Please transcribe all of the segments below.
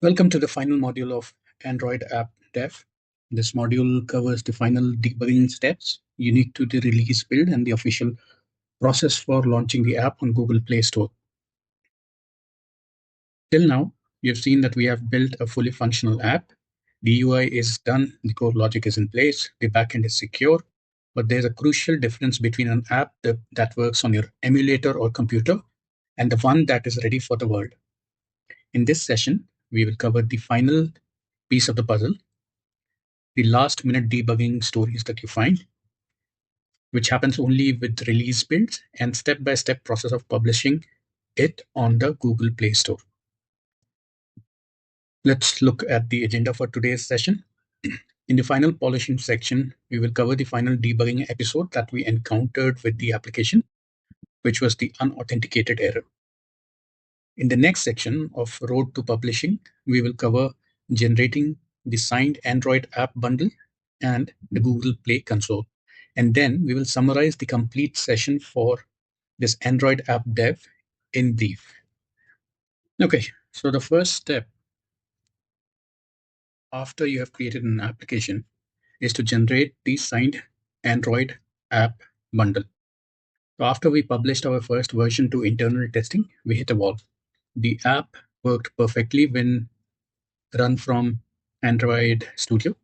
Welcome to the final module of Android App Dev. This module covers the final debugging steps unique to the release build and the official process for launching the app on Google Play Store. Till now, you've seen that we have built a fully functional app. The UI is done, the core logic is in place, the backend is secure, but there's a crucial difference between an app that works on your emulator or computer and the one that is ready for the world. In this session, we will cover the final piece of the puzzle, the last minute debugging stories that you find, which happens only with release builds and step-by-step process of publishing it on the Google Play Store. Let's look at the agenda for today's session. In the final polishing section, we will cover the final debugging episode that we encountered with the application, which was the unauthenticated error. In the next section of Road to Publishing, we will cover generating the signed Android app bundle and the Google Play console. And then we will summarize the complete session for this Android app dev in brief. Okay, so the first step after you have created an application is to generate the signed Android app bundle. So after we published our first version to internal testing, we hit a wall. The app worked perfectly when run from Android Studio,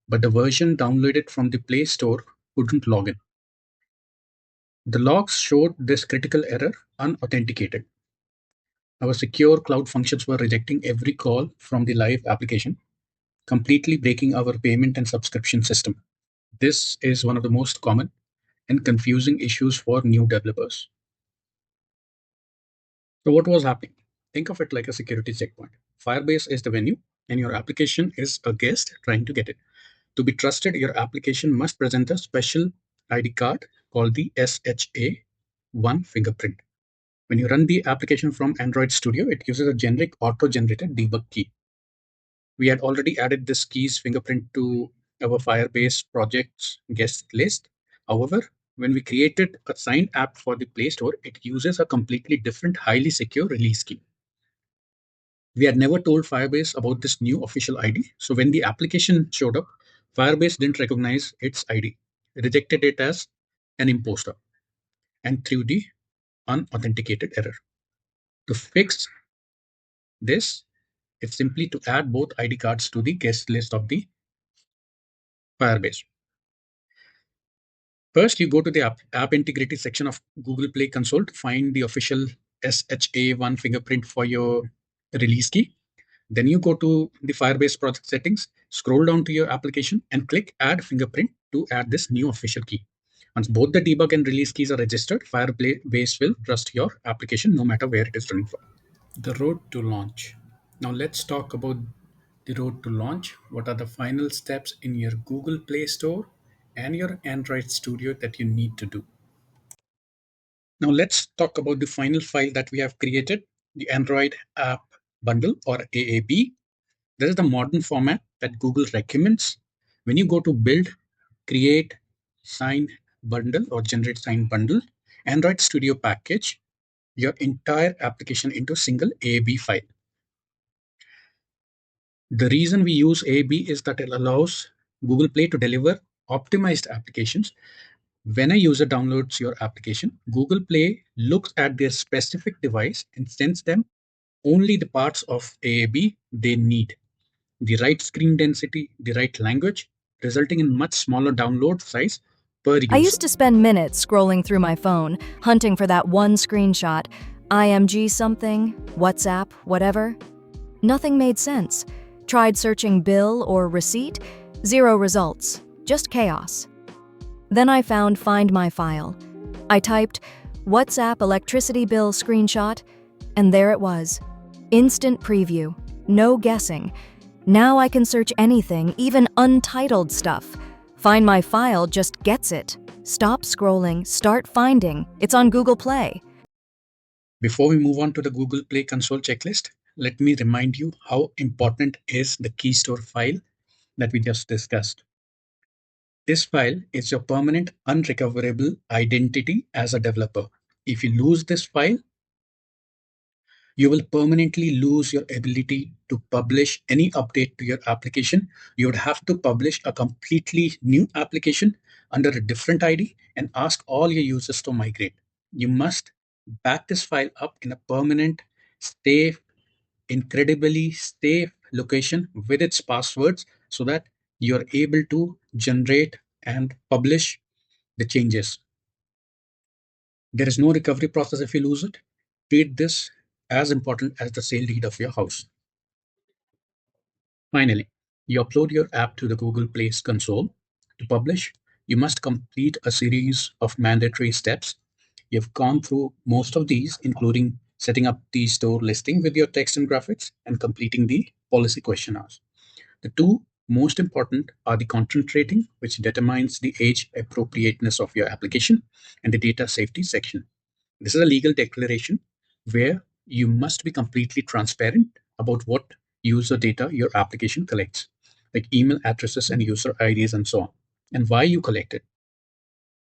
but the version downloaded from the Play Store couldn't log in. The logs showed this critical error unauthenticated. Our secure cloud functions were rejecting every call from the live application, completely breaking our payment and subscription system. This is one of the most common and confusing issues for new developers. So, what was happening? Think of it like a security checkpoint. Firebase is the venue, and your application is a guest trying to get in. To be trusted, your application must present a special ID card called the SHA1 fingerprint. When you run the application from Android Studio, it uses a generic auto-generated debug key. We had already added this key's fingerprint to our Firebase project's guest list. However, when we created a signed app for the Play Store, it uses a completely different, highly secure release key. We had never told Firebase about this new official ID, so when the application showed up, Firebase didn't recognize its ID, rejected it as an imposter, and threw the unauthenticated error. To fix this, it's simply to add both ID cards to the guest list of the Firebase. First, you go to the app integrity section of Google Play console to find the official SHA1 fingerprint for your release key. Then you go to the Firebase project settings, scroll down to your application and click add fingerprint to add this new official key. Once both the debug and release keys are registered, Firebase will trust your application no matter where it is running from. The road to launch. Now let's talk about the road to launch. What are the final steps in your Google Play Store and your Android Studio that you need to do? Now let's talk about the final file that we have created, the Android App Bundle or AAB. This is the modern format that Google recommends. When you go to build, create, sign bundle or generate sign bundle, Android Studio package your entire application into a single AAB file. The reason we use AAB is that it allows Google Play to deliver optimized applications. When a user downloads your application, Google Play looks at their specific device and sends them only the parts of AAB they need, the right screen density, the right language, resulting in much smaller download size per I user. used to spend minutes scrolling through my phone, hunting for that one screenshot, IMG something, WhatsApp, whatever. Nothing made sense. Tried searching bill or receipt, zero results, just chaos. Then I found Find My File. I typed WhatsApp electricity bill screenshot, and there it was. Instant preview, no guessing. Now I can search anything, even untitled stuff. Find My File just gets it. Stop scrolling, start finding. It's on Google Play. Before we move on to the Google Play console checklist, let me remind you how important is the key store file that we just discussed. This file is your permanent unrecoverable identity as a developer. If you lose this file, You will permanently lose your ability to publish any update to your application. You would have to publish a completely new application under a different ID and ask all your users to migrate. You must back this file up in a permanent, safe, incredibly safe location with its passwords so that you're able to generate and publish the changes. There is no recovery process if you lose it. Treat this as important as the sale deed of your house. Finally, you upload your app to the Google Play's console. To publish, you must complete a series of mandatory steps. You've gone through most of these, including setting up the store listing with your text and graphics and completing the policy questionnaires. The two most important are the content rating, which determines the age appropriateness of your application, and the data safety section. This is a legal declaration where you must be completely transparent about what user data your application collects, like email addresses and user IDs and so on, and why you collect it.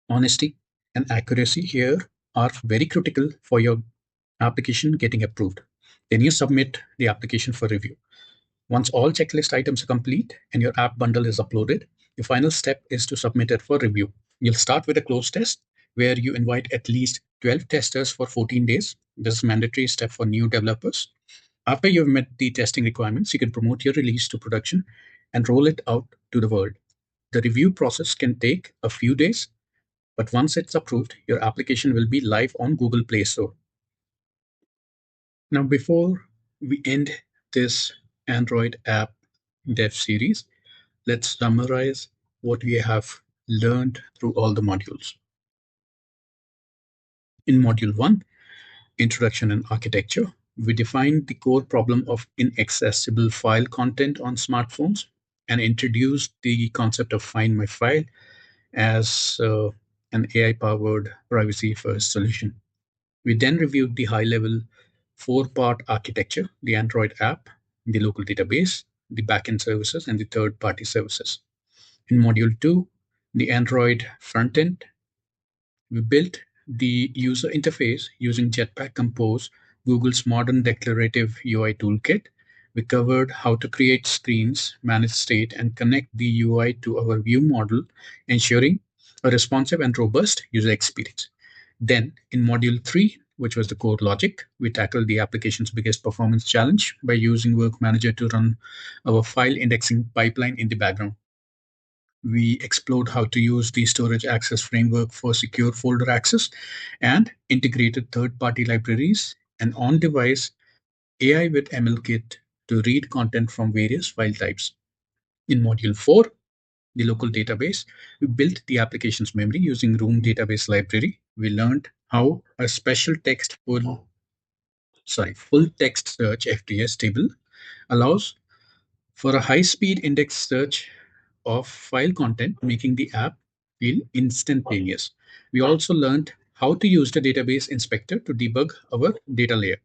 Honesty and accuracy here are very critical for your application getting approved. Then you submit the application for review. Once all checklist items are complete and your app bundle is uploaded, the final step is to submit it for review. You'll start with a close test where you invite at least 12 testers for 14 days. This is a mandatory step for new developers. After you've met the testing requirements, you can promote your release to production and roll it out to the world. The review process can take a few days, but once it's approved, your application will be live on Google Play Store. Now, before we end this Android app dev series, let's summarize what we have learned through all the modules. In Module 1, Introduction and Architecture, we defined the core problem of inaccessible file content on smartphones and introduced the concept of Find My File as an AI-powered privacy-first solution. We then reviewed the high-level four-part architecture, the Android app, the local database, the backend services, and the third-party services. In Module 2, the Android frontend, we built the user interface using Jetpack Compose, Google's modern declarative UI toolkit. We covered how to create screens, manage state, and connect the UI to our view model, ensuring a responsive and robust user experience. Then, in Module 3, which was the core logic, we tackled the application's biggest performance challenge by using Work Manager to run our file indexing pipeline in the background. We explored how to use the storage access framework for secure folder access and integrated third-party libraries and on-device AI with MLKit to read content from various file types. In Module 4, the local database, we built the application's memory using Room Database Library. We learned how a special full text search FTS table allows for a high-speed index search of file content, making the app feel instantaneous. We also learned how to use the database inspector to debug our data layer.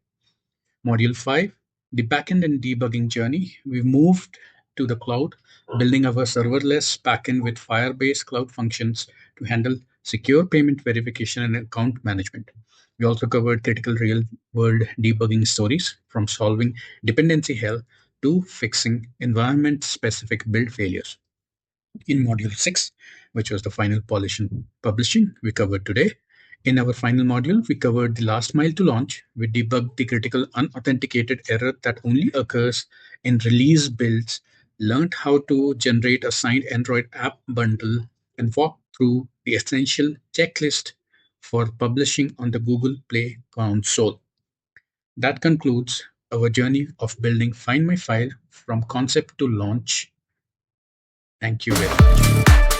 Module 5, the backend and debugging journey. We moved to the cloud, building our serverless backend with Firebase cloud functions to handle secure payment verification and account management. We also covered critical real world debugging stories from solving dependency hell to fixing environment specific build failures. In Module 6, which was the final publishing we covered today. In our final module, we covered the last mile to launch. We debugged the critical unauthenticated error that only occurs in release builds, learned how to generate a signed Android app bundle, and walked through the essential checklist for publishing on the Google Play console. That concludes our journey of building Find My File from concept to launch. Thank you very much.